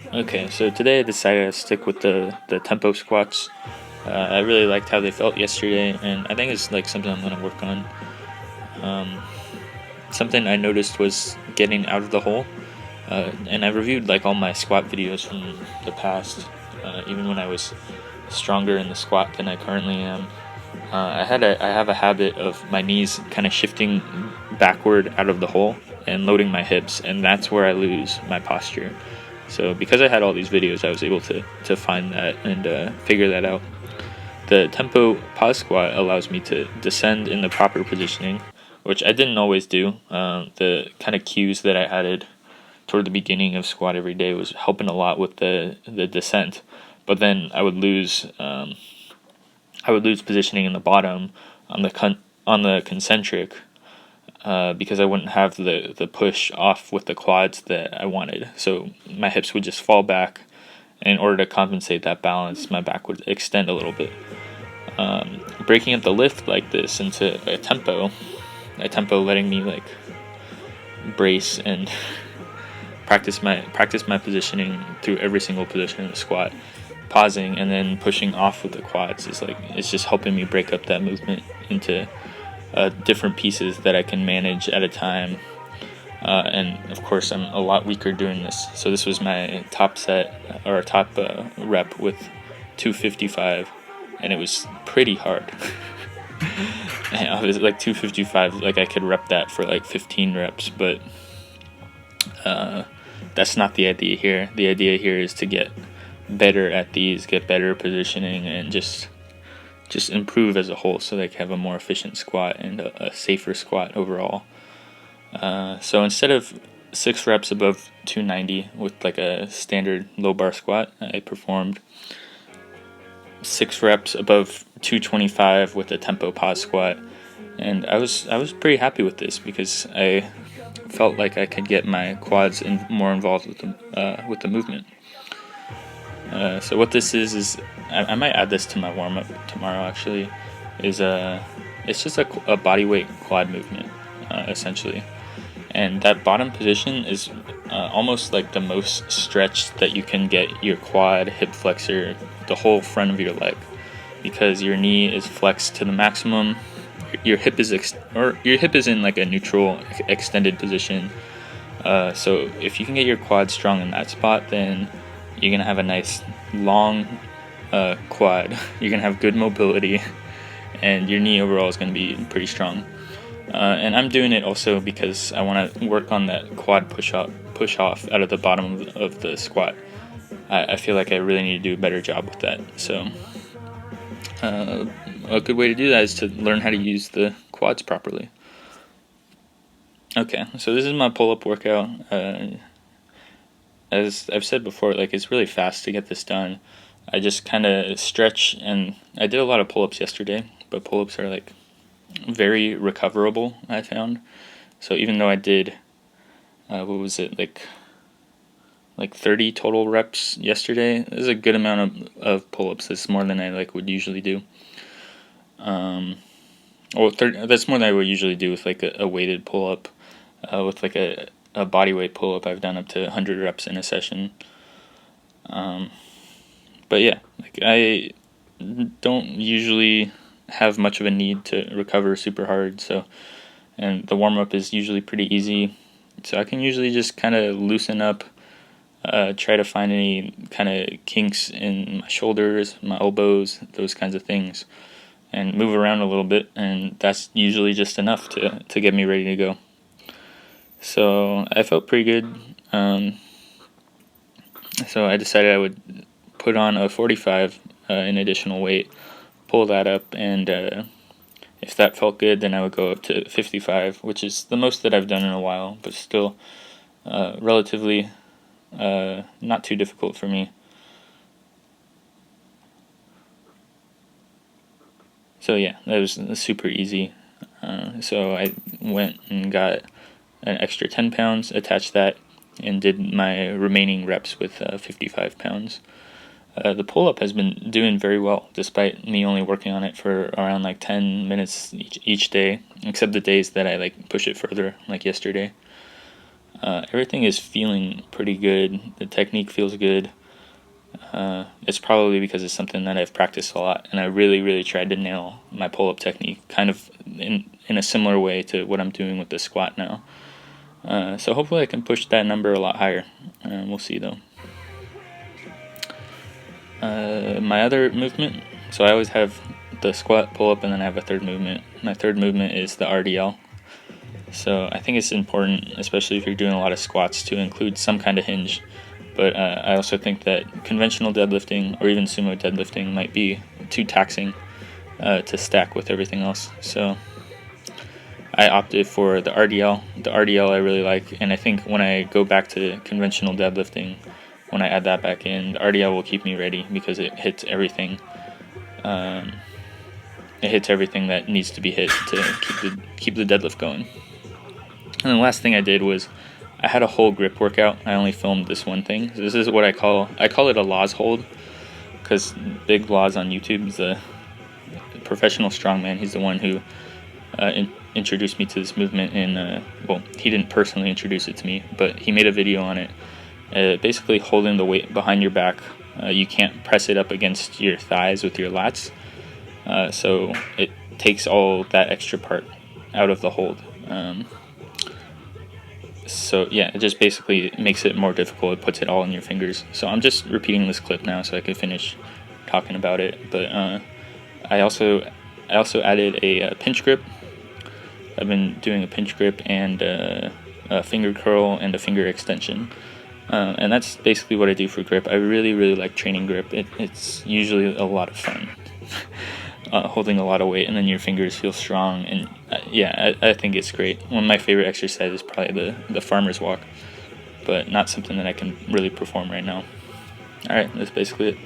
Okay, so today I decided to stick with the tempo squats. I really liked how they felt yesterday, and I think it's like something I'm gonna work on. Um, Something I noticed was getting out of the hole, and I reviewed like all my squat videos from the past, even when I was stronger in the squat than I currently am. I have a habit of my knees kind of shifting backward out of the hole and loading my hips, and that's where I lose my posture. So because I had all these videos, I was able to find that and figure that out. The tempo pause squat allows me to descend in the proper positioning, which I didn't always do. The kind of cues that I added toward the beginning of squat every day was helping a lot with the descent, but then I would lose positioning in the bottom on the concentric, because I wouldn't have the push off with the quads that I wanted. So my hips would just fall back, and in order to compensate that balance, my back would extend a little bit. Breaking up the lift like this into a tempo letting me like brace and practice my positioning through every single position in the squat. Pausing and then pushing off with the quads is like it's just helping me break up that movement into different pieces that I can manage at a time. And of course, I'm a lot weaker doing this. So this was my top set or top rep with 255, and it was pretty hard. And I was like 255, like I could rep that for like 15 reps, but that's not the idea here. The idea here is to get better at these, get better positioning, and just improve as a whole, so they can have a more efficient squat and a safer squat overall. So instead of 6 reps above 290 with like a standard low bar squat, I performed 6 reps above 225 with a tempo pause squat, and I was pretty happy with this because I felt like I could get my quads more involved with the movement. So what this is I might add this to my warm up tomorrow. Actually, is it's just a body weight quad movement, essentially, and that bottom position is almost like the most stretched that you can get your quad, hip flexor, the whole front of your leg, because your knee is flexed to the maximum. Your hip is your hip is in like a neutral extended position. So if you can get your quad strong in that spot, then you're gonna have a nice long quad. You're gonna have good mobility, and your knee overall is gonna be pretty strong. And I'm doing it also because I want to work on that quad push off out of the bottom of the squat. I feel like I really need to do a better job with that. So a good way to do that is to learn how to use the quads properly. Okay, so this is my pull-up workout. As I've said before, like it's really fast to get this done. I just kind of stretch, and I did a lot of pull-ups yesterday, but pull-ups are like very recoverable, I found. So even though I did, what was it, like 30 total reps yesterday, this is a good amount of pull-ups. It's more than I like would usually do. That's more than I would usually do with like a weighted pull-up. With like a body weight pull-up, I've done up to 100 reps in a session. But yeah, like I don't usually have much of a need to recover super hard, and the warm-up is usually pretty easy, so I can usually just kind of loosen up, try to find any kind of kinks in my shoulders, my elbows, those kinds of things, and move around a little bit, and that's usually just enough to get me ready to go. So I felt pretty good. So I decided I would put on a 45 in additional weight, pull that up, and if that felt good, then I would go up to 55, which is the most that I've done in a while, but still relatively not too difficult for me. So yeah, that was super easy. So I went and got an extra 10 pounds, attached that, and did my remaining reps with 55 pounds. The pull-up has been doing very well, despite me only working on it for around like 10 minutes each day, except the days that I like push it further, like yesterday. Everything is feeling pretty good. The technique feels good. It's probably because it's something that I've practiced a lot, and I really tried to nail my pull-up technique kind of in a similar way to what I'm doing with the squat now. So hopefully I can push that number a lot higher. We'll see though. My other movement, so I always have the squat, pull-up, and then I have a third movement. My third movement is the RDL. So I think it's important, especially if you're doing a lot of squats, to include some kind of hinge. But I also think that conventional deadlifting or even sumo deadlifting might be too taxing to stack with everything else. So I opted for the RDL. The RDL I really like, and I think when I go back to conventional deadlifting, when I add that back in, the RDL will keep me ready because it hits everything. It hits everything that needs to be hit to keep the deadlift going. And the last thing I did was I had a whole grip workout. I only filmed this one thing. So this is what I call it a Laws hold, because Big Laws on YouTube is a professional strongman. He's the one who introduced me to this movement. Well, he didn't personally introduce it to me, but he made a video on it. Basically holding the weight behind your back. You can't press it up against your thighs with your lats. So it takes all that extra part out of the hold. So yeah, it just basically makes it more difficult. It puts it all in your fingers. So I'm just repeating this clip now so I can finish talking about it. But I also added a pinch grip. I've been doing a pinch grip and a finger curl and a finger extension. And that's basically what I do for grip. I really like training grip. It's usually a lot of fun. Holding a lot of weight and then your fingers feel strong, and I think it's great. One of my favorite exercises is probably the farmer's walk, but not something that I can really perform right now. Alright, that's basically it.